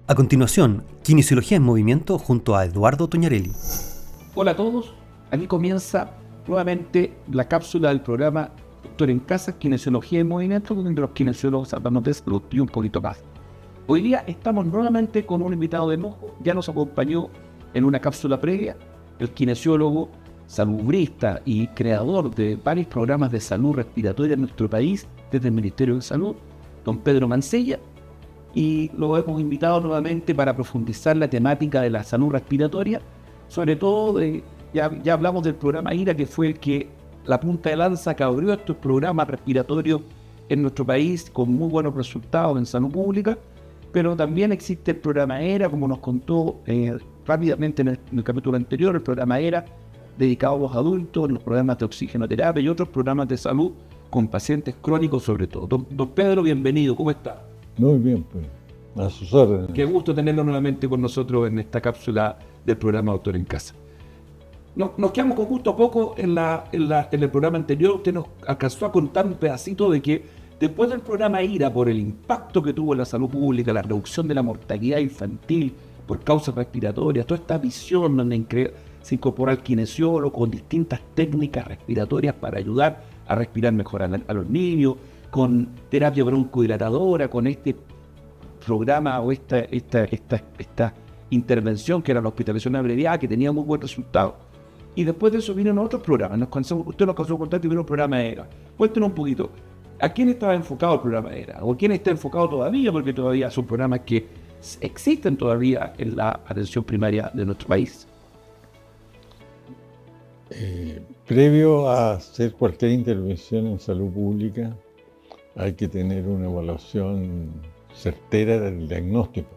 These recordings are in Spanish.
A continuación, Kinesiología en Movimiento junto a Eduardo Toñarelli. Hola a todos, aquí comienza nuevamente la cápsula del programa Doctor en Casa, Kinesiología en Movimiento, donde los kinesiólogos hablamos de salud y un poquito más. Hoy día estamos nuevamente con un invitado de lujo, ya nos acompañó en una cápsula previa, el kinesiólogo, salubrista y creador de varios programas de salud respiratoria en nuestro país, desde el Ministerio de Salud, don Pedro Mancilla, y lo hemos invitado nuevamente para profundizar la temática de la salud respiratoria, sobre todo ya hablamos del programa IRA, que fue el que la punta de lanza que abrió estos programas respiratorios en nuestro país con muy buenos resultados en salud pública, pero también existe el programa ERA, como nos contó rápidamente en el capítulo anterior, el programa ERA dedicado a los adultos, los programas de oxigenoterapia y otros programas de salud con pacientes crónicos sobre todo. Don Pedro, bienvenido, ¿cómo está? Muy bien, pues, a sus órdenes. Qué gusto tenerlo nuevamente con nosotros en esta cápsula del programa Doctor en Casa. Nos quedamos con justo poco en el programa anterior. Usted nos alcanzó a contar un pedacito de que después del programa IRA, por el impacto que tuvo en la salud pública, la reducción de la mortalidad infantil por causas respiratorias, toda esta visión donde se incorpora el kinesiólogo con distintas técnicas respiratorias para ayudar a respirar mejor a los niños, con terapia broncodilatadora, con este programa o esta intervención que era la hospitalización abreviada, que tenía muy buen resultado. Y después de eso vinieron otros programas. Usted nos causó contar que vino un programa ERA. Cuéntenos un poquito, ¿a quién estaba enfocado el programa ERA? ¿O quién está enfocado todavía? Porque todavía son programas que existen todavía en la atención primaria de nuestro país. Previo a hacer cualquier intervención en salud pública, hay que tener una evaluación certera del diagnóstico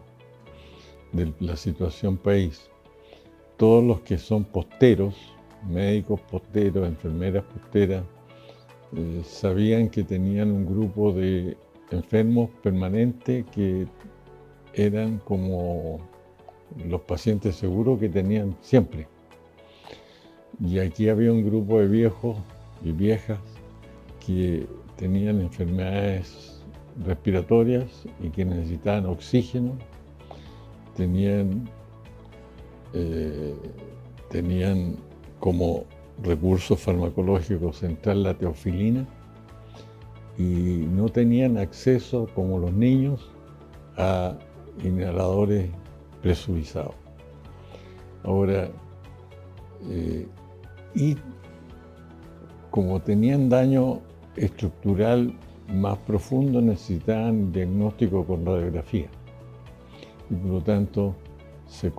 de la situación país. Todos los que son posteros, médicos posteros, enfermeras posteras, sabían que tenían un grupo de enfermos permanentes que eran como los pacientes seguros que tenían siempre. Y aquí había un grupo de viejos y viejas que tenían enfermedades respiratorias y que necesitaban oxígeno, tenían como recurso farmacológico central la teofilina y no tenían acceso, como los niños, a inhaladores presurizados. Ahora, y como tenían daño estructural más profundo, necesitaban diagnóstico con radiografía y por lo tanto se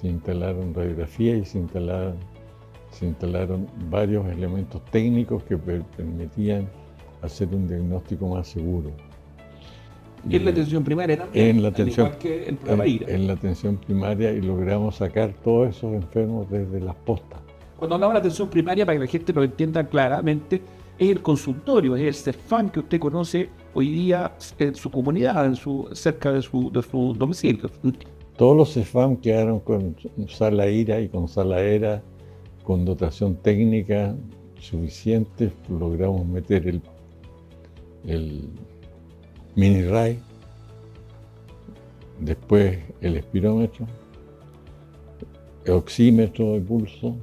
instalaron radiografía y se instalaron varios elementos técnicos que permitían hacer un diagnóstico más seguro. ¿Y en la atención primaria también? En la atención, igual que el programa IRA. En la atención primaria, y logramos sacar todos esos enfermos desde las postas. Cuando hablamos de atención primaria, para que la gente lo entienda claramente, es el consultorio, es el CEFAM que usted conoce hoy día en su comunidad, cerca de su domicilio. Todos los CEFAM quedaron con sala IRA y con sala ERA, con dotación técnica suficiente. Logramos meter el mini RAI, después el espirómetro, el oxímetro de pulso,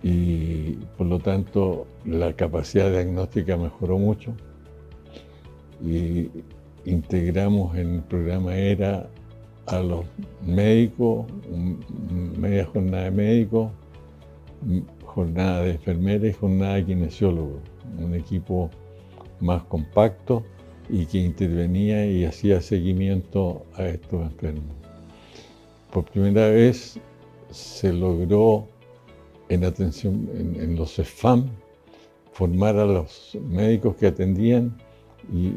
y por lo tanto la capacidad diagnóstica mejoró mucho y integramos en el programa ERA a los médicos, media jornada de médicos, jornada de enfermeras y jornada de kinesiólogos, un equipo más compacto y que intervenía y hacía seguimiento a estos enfermos. Por primera vez se logró en los CEFAM formar a los médicos que atendían y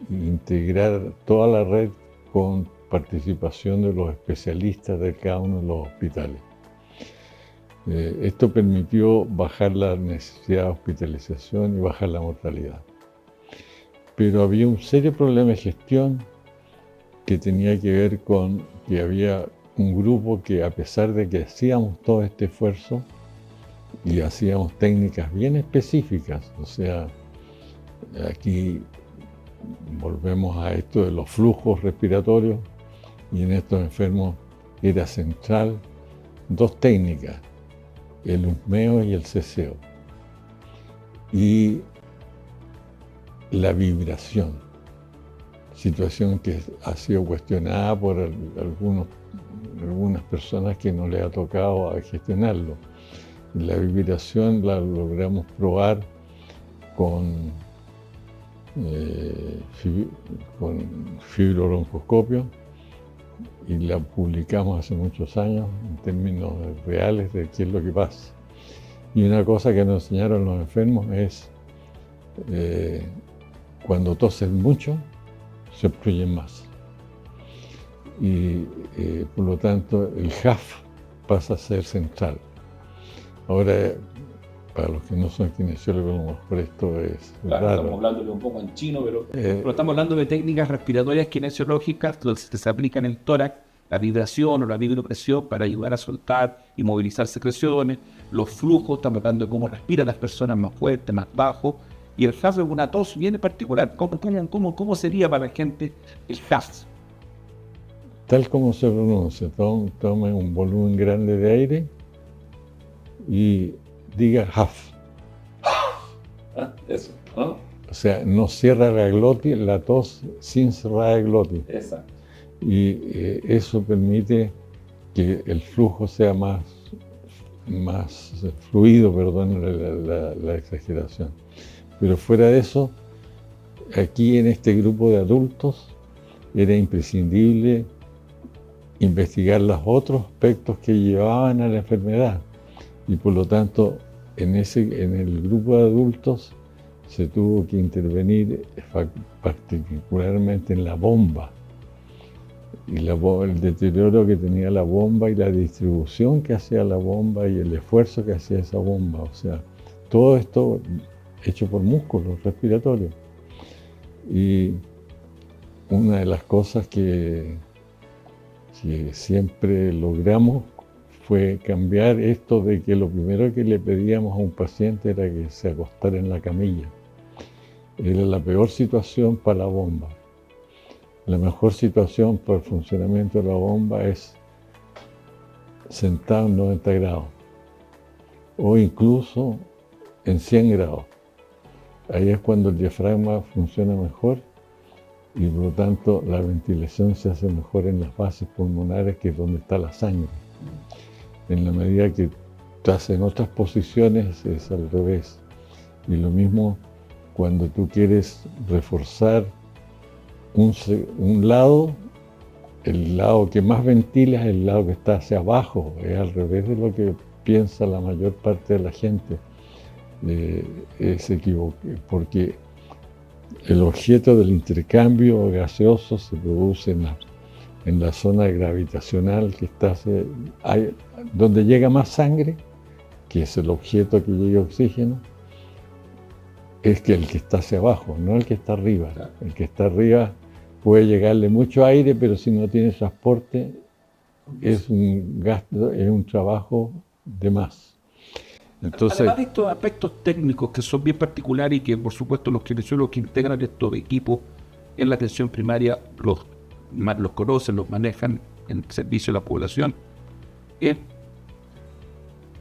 integrar toda la red con participación de los especialistas de cada uno de los hospitales. Esto permitió bajar la necesidad de hospitalización y bajar la mortalidad. Pero había un serio problema de gestión que tenía que ver con que había un grupo que, a pesar de que hacíamos todo este esfuerzo y hacíamos técnicas bien específicas, o sea, aquí volvemos a esto de los flujos respiratorios, y en estos enfermos era central dos técnicas, el husmeo y el ceseo, y la vibración, situación que ha sido cuestionada por algunas personas que no les ha tocado a gestionarlo. La vibración la logramos probar con fibrobroncoscopio, y la publicamos hace muchos años en términos reales de qué es lo que pasa. Y una cosa que nos enseñaron los enfermos es cuando tosen mucho, se obstruyen más. Y por lo tanto el HAF pasa a ser central. Ahora, para los que no son kinesiólogos, a lo mejor esto es claro, raro. estamos hablándole un poco en chino, pero estamos hablando de técnicas respiratorias kinesiológicas donde se aplica en el tórax la vibración o la vibropresión para ayudar a soltar y movilizar secreciones. Los flujos, estamos hablando de cómo respiran las personas, más fuerte, más bajo. Y el HAF es una tos bien particular. ¿Cómo sería para la gente el HAF? Tal como se pronuncia, tome un volumen grande de aire y diga HAF. Eso, ¿no? O sea, no cierra la glotis, la tos sin cerrar la glotis. Exacto. Y eso permite que el flujo sea más fluido, perdón la exageración. Pero fuera de eso, aquí en este grupo de adultos era imprescindible investigar los otros aspectos que llevaban a la enfermedad. Y por lo tanto, en el grupo de adultos se tuvo que intervenir particularmente en la bomba. Y el deterioro que tenía la bomba y la distribución que hacía la bomba y el esfuerzo que hacía esa bomba. O sea, todo esto hecho por músculos respiratorios. Y una de las cosas que siempre logramos fue cambiar esto de que lo primero que le pedíamos a un paciente era que se acostara en la camilla. Era la peor situación para la bomba. La mejor situación para el funcionamiento de la bomba es sentado en 90 grados o incluso en 100 grados. Ahí es cuando el diafragma funciona mejor y por lo tanto la ventilación se hace mejor en las bases pulmonares, que es donde está la sangre. En la medida que estás en otras posiciones es al revés. Y lo mismo cuando tú quieres reforzar un lado, el lado que más ventila es el lado que está hacia abajo, es al revés de lo que piensa la mayor parte de la gente. Se equivoca, porque el objeto del intercambio gaseoso se produce en la zona gravitacional que está donde llega más sangre, que es el objeto que llega oxígeno, es que el que está hacia abajo, no el que está arriba. El que está arriba puede llegarle mucho aire, pero si no tiene transporte es un gasto, es un trabajo de más. Entonces, además de estos aspectos técnicos que son bien particulares y que por supuesto los kinesiólogos que integran estos equipos en la atención primaria los conocen, los manejan en servicio a la población,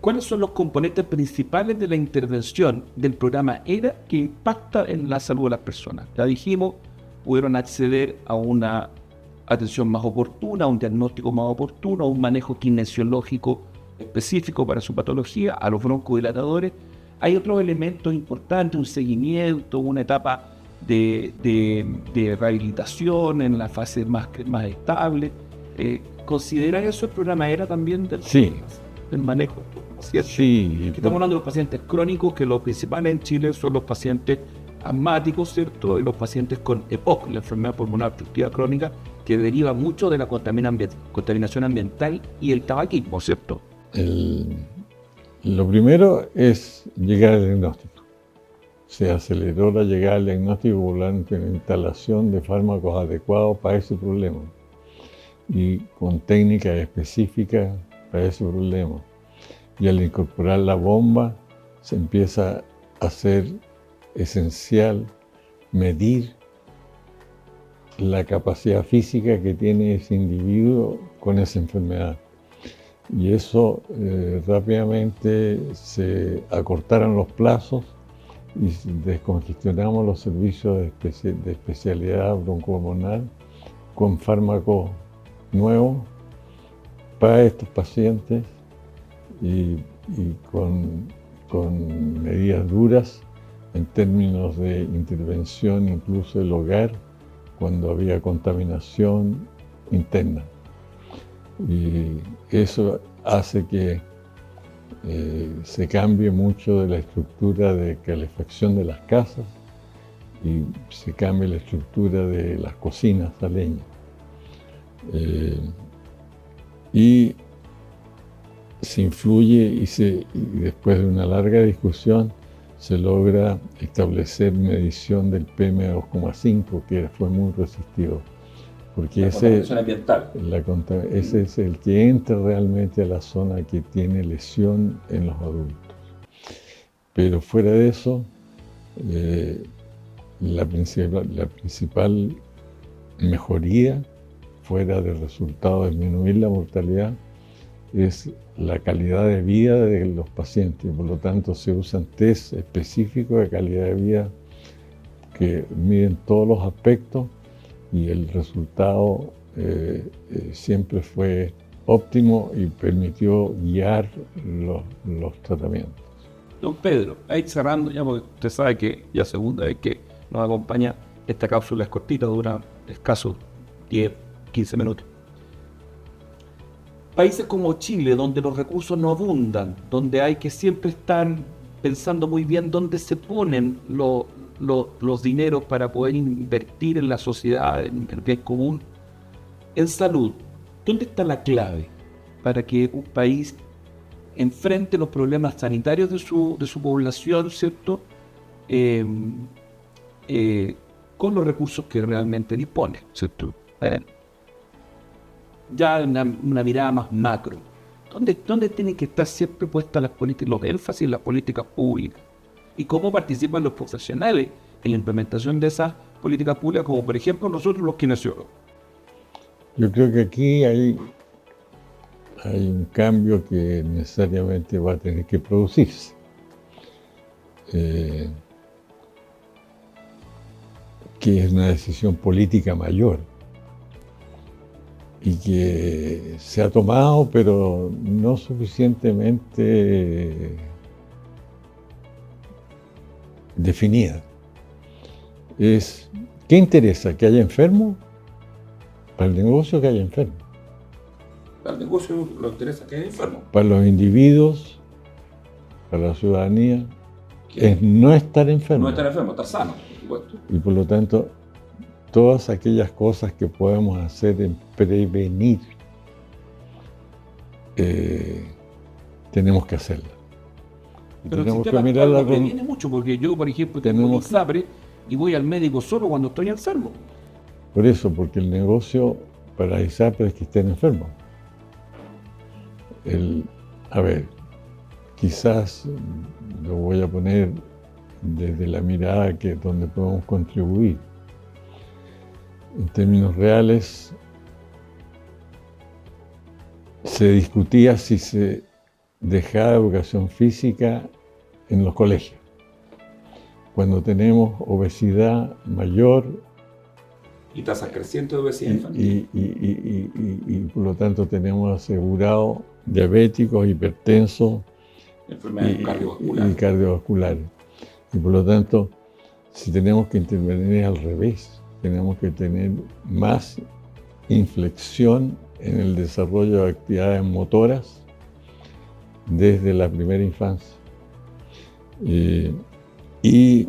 ¿cuáles son los componentes principales de la intervención del programa ERA que impacta en la salud de las personas? Ya dijimos, pudieron acceder a una atención más oportuna, a un diagnóstico más oportuno, a un manejo kinesiológico específico para su patología, a los broncodilatadores. Hay otros elementos importantes, un seguimiento, una etapa de rehabilitación en la fase más estable. ¿Considera eso el programa ERA también del manejo? ¿Cierto? Sí. Estamos hablando de los pacientes crónicos, que los principales en Chile son los pacientes asmáticos, ¿cierto? Y los pacientes con EPOC, la enfermedad pulmonar obstructiva crónica, que deriva mucho de la contaminación ambiental y el tabaquismo, ¿cierto? Lo primero es llegar al diagnóstico. Se aceleró la llegada al diagnóstico por la instalación de fármacos adecuados para ese problema y con técnicas específicas para ese problema. Y al incorporar la bomba se empieza a hacer esencial medir la capacidad física que tiene ese individuo con esa enfermedad. Y eso rápidamente se acortaron los plazos y descongestionamos los servicios de especialidad broncopulmonar con fármacos nuevos para estos pacientes y con medidas duras en términos de intervención incluso del hogar cuando había contaminación interna. Y eso hace que se cambie mucho de la estructura de calefacción de las casas y se cambie la estructura de las cocinas a leña. Y se influye y después de una larga discusión se logra establecer medición del PM2,5 que fue muy resistido. Porque ese es el que entra realmente a la zona que tiene lesión en los adultos. Pero fuera de eso, la principal mejoría, fuera del resultado de disminuir la mortalidad, es la calidad de vida de los pacientes. Por lo tanto, se usan test específicos de calidad de vida que miden todos los aspectos y el resultado siempre fue óptimo y permitió guiar los tratamientos. Don Pedro, ahí cerrando ya, porque usted sabe que ya segunda vez que nos acompaña, esta cápsula es cortita, dura escasos 10, 15 minutos. Países como Chile, donde los recursos no abundan, donde hay que siempre estar pensando muy bien dónde se ponen los dineros para poder invertir en la sociedad, en el bien común, en salud, ¿dónde está la clave para que un país enfrente los problemas sanitarios de su población, ¿cierto? Con los recursos que realmente dispone, ¿cierto? Ya una mirada más macro. ¿Dónde tienen que estar siempre puestas las políticas, los énfasis en las políticas públicas? ¿Y cómo participan los profesionales en la implementación de esas políticas públicas, como por ejemplo nosotros los kinesiólogos? Yo creo que aquí hay un cambio que necesariamente va a tener que producirse. Que es una decisión política mayor y que se ha tomado, pero no suficientemente definida. ¿Qué interesa? ¿Que haya enfermos? Para el negocio, que haya enfermos. Al negocio le interesa que haya enfermos. Para los individuos, para la ciudadanía, es no estar enfermo. No estar enfermo, estar sano, por supuesto. Y por lo tanto, todas aquellas cosas que podemos hacer en prevenir, tenemos que hacerlas. Pero tenemos que mirarla previene mucho, porque yo, por ejemplo, tengo un ISAPRE y voy al médico solo cuando estoy enfermo. Por eso, porque el negocio para ISAPRE es que estén enfermos. A ver, quizás lo voy a poner desde la mirada donde podemos contribuir. En términos reales, se discutía si se dejaba educación física en los colegios. Cuando tenemos obesidad mayor y tasas crecientes de obesidad infantil. Y por lo tanto tenemos asegurado diabéticos, hipertensos, enfermedades cardiovasculares. Y por lo tanto, si tenemos que intervenir al revés, tenemos que tener más inflexión en el desarrollo de actividades motoras desde la primera infancia. Y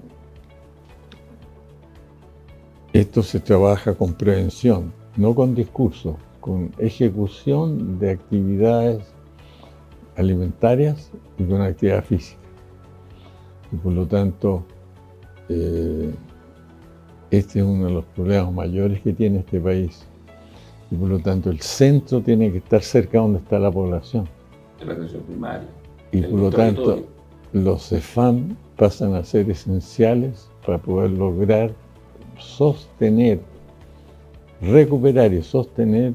esto se trabaja con prevención, no con discurso, con ejecución de actividades alimentarias y con actividad física. Y por lo tanto, este es uno de los problemas mayores que tiene este país. Y por lo tanto, el centro tiene que estar cerca donde está la población. En la atención primaria. Y por lo tanto, los CEFAM pasan a ser esenciales para poder lograr sostener recuperar y sostener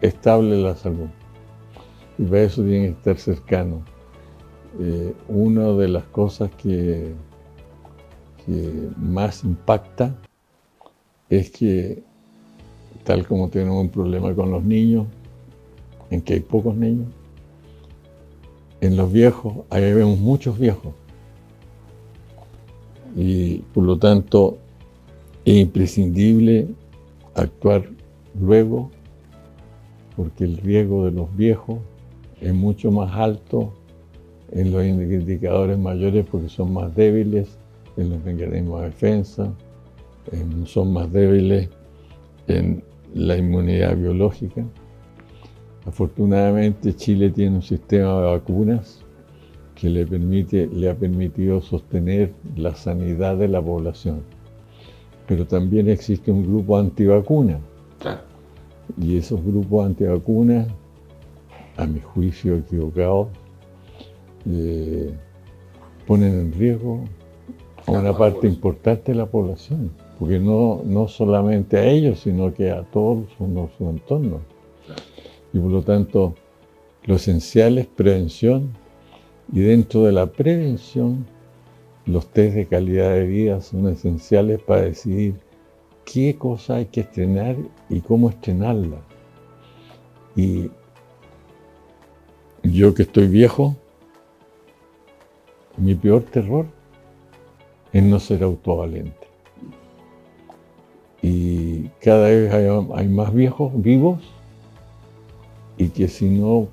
estable la salud. Y para eso tiene que estar cercano. Una de las cosas que más impacta es que, tal como tenemos un problema con los niños, en que hay pocos niños, en los viejos, ahí vemos muchos viejos. Y por lo tanto, es imprescindible actuar luego, porque el riesgo de los viejos es mucho más alto en los indicadores mayores porque son más débiles en los mecanismos de defensa, son más débiles en la inmunidad biológica. Afortunadamente Chile tiene un sistema de vacunas que le ha permitido sostener la sanidad de la población. Pero también existe un grupo antivacuna. Claro. Y esos grupos antivacunas, a mi juicio equivocado, ponen en riesgo a una parte importante de la población, porque no solamente a ellos, sino que a todos su entorno. Y por lo tanto, lo esencial es prevención, y dentro de la prevención, los test de calidad de vida son esenciales para decidir qué cosa hay que estrenar y cómo estrenarla. Y yo que estoy viejo, mi peor terror es no ser autovalente. Y cada vez hay más viejos vivos y que si no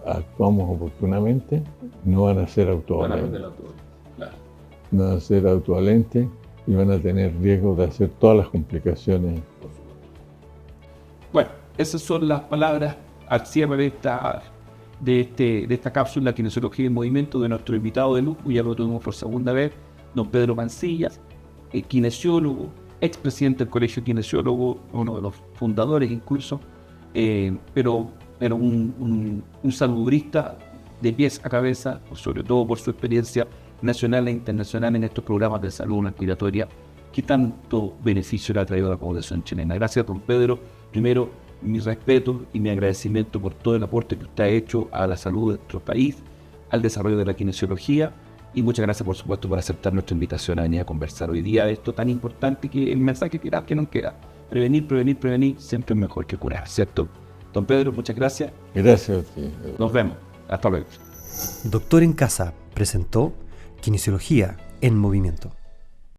actuamos oportunamente, no van a ser autovalentes. No van a ser autovalentes y van a tener riesgo de hacer todas las complicaciones. Bueno, esas son las palabras al cierre de esta cápsula Kinesiología en Movimiento de nuestro invitado de lujo, ya lo tuvimos por segunda vez, don Pedro Mancillas, kinesiólogo, expresidente del Colegio de Kinesiólogos, uno de los fundadores incluso, pero un saludista de pies a cabeza, sobre todo por su experiencia nacional e internacional en estos programas de salud respiratoria que tanto beneficio le ha traído a la población chilena. Gracias, don Pedro. Primero, mi respeto y mi agradecimiento por todo el aporte que usted ha hecho a la salud de nuestro país, al desarrollo de la kinesiología, y muchas gracias, por supuesto, por aceptar nuestra invitación a venir a conversar hoy día de esto tan importante, que el mensaje que nos queda: prevenir, prevenir, prevenir, siempre es mejor que curar, ¿cierto? Don Pedro, muchas gracias. Gracias a ti. Nos vemos. Hasta luego. Doctor en Casa presentó Kinesiología en Movimiento.